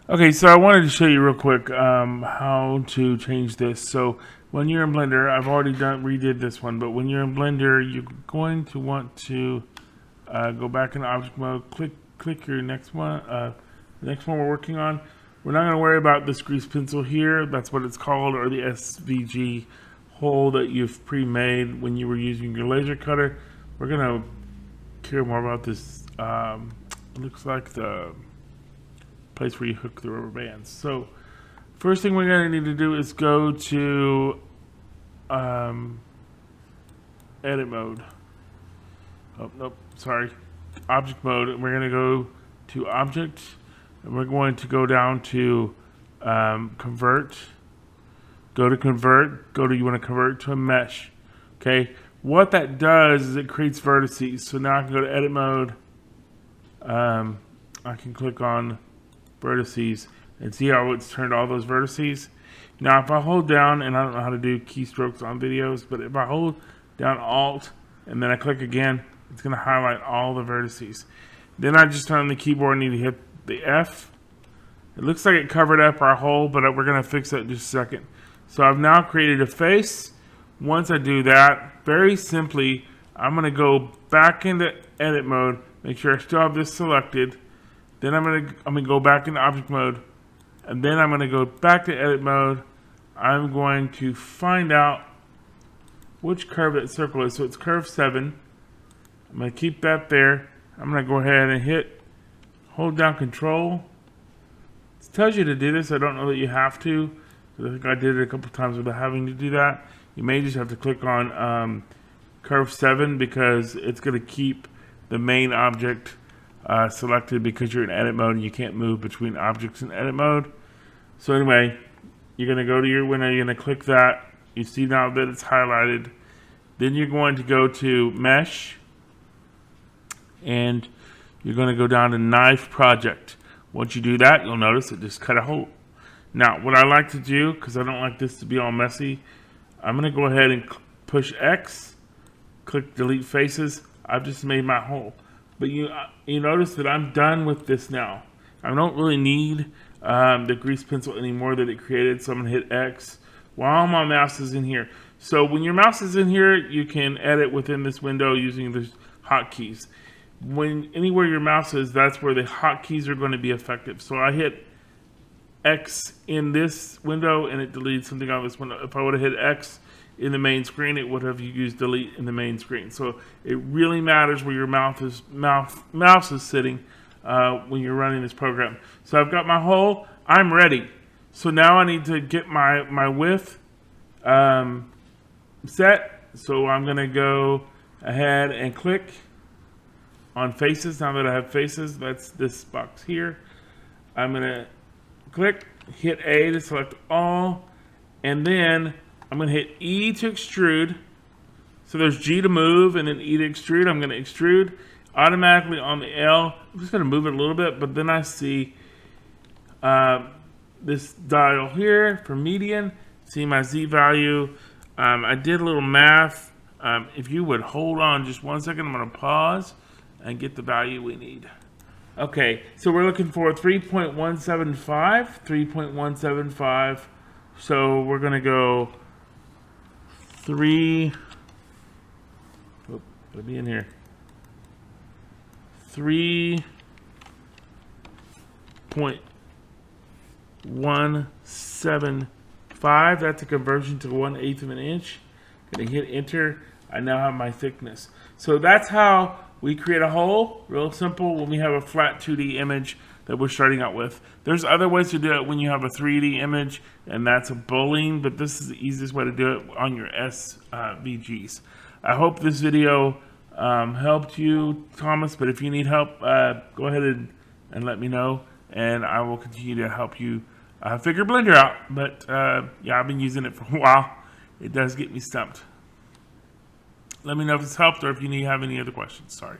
Okay, so I wanted to show you real quick how to change this. So when you're in Blender, I've already redid this one, but when you're in Blender, you're going to want to go back in object mode, click your next one, the next one we're working on. We're not going to worry about this grease pencil here, that's what it's called, or the SVG hole that you've pre-made when you were using your laser cutter. We're going to care more about this, it looks like the place where you hook the rubber bands. So first thing we're going to need to do is go to edit mode. Oh, nope, sorry. Object mode. And we're going to go to object, and we're going to go down to convert. Go to convert. Go to, you want to convert to a mesh. Okay. What that does is it creates vertices. So now I can go to edit mode. I can click on vertices and see how it's turned all those vertices. Now if I hold down, and I don't know how to do keystrokes on videos, but if I hold down Alt and then I click again, it's going to highlight all the vertices. Then I just turn on the keyboard and need to hit the F. It looks like it covered up our hole, but we're going to fix that in just a second. So I've now created a face. Once I do that, very simply, I'm going to go back into edit mode, make sure I still have this selected. Then I'm gonna go back into object mode, and then I'm gonna go back to edit mode. I'm going to find out which curve that circle is. So it's curve 7. I'm gonna keep that there. I'm gonna go ahead and hold down Control. It tells you to do this. I don't know that you have to. I think I did it a couple times without having to do that. You may just have to click on curve 7 because it's gonna keep the main object selected because you're in edit mode and you can't move between objects in edit mode. So anyway, you're going to go to your window, you're going to click that. You see now that it's highlighted. Then you're going to go to Mesh, and you're going to go down to Knife Project. Once you do that, you'll notice it just cut a hole. Now, what I like to do, because I don't like this to be all messy, I'm going to go ahead and push X, click Delete Faces. I've just made my hole. But you notice that I'm done with this now. I don't really need the grease pencil anymore that it created, so I'm going to hit X while my mouse is in here. So when your mouse is in here, you can edit within this window using the hotkeys. Anywhere your mouse is, that's where the hotkeys are going to be effective. So I hit X in this window, and it deletes something out of this window. If I would have hit X in the main screen, it would have used delete in the main screen. So it really matters where your mouse is sitting when you're running this program. So I've got my hole. I'm ready. So now I need to get my width set. So I'm going to go ahead and click on faces. Now that I have faces, that's this box here. I'm going to click, hit A to select all, and then I'm going to hit E to extrude. So there's G to move and then E to extrude. I'm going to extrude automatically on the L. I'm just going to move it a little bit, but then I see this dial here for median. See my Z value. I did a little math. If you would hold on just 1 second, I'm going to pause and get the value we need. Okay, so we're looking for 3.175. 3.175. So we're going to go 3. Oh, gotta be in here. 3.175. That's a conversion to 1/8 of an inch. Gonna hit enter. I now have my thickness. So that's how we create a hole. Real simple when we have a flat 2D image that we're starting out with. There's other ways to do it when you have a 3D image, and that's a boolean, but this is the easiest way to do it on your SVGs. I hope this video helped you, Thomas, but if you need help, go ahead and let me know, and I will continue to help you figure Blender out. But yeah, I've been using it for a while. It does get me stumped. Let me know if it's helped or if you have any other questions. Sorry.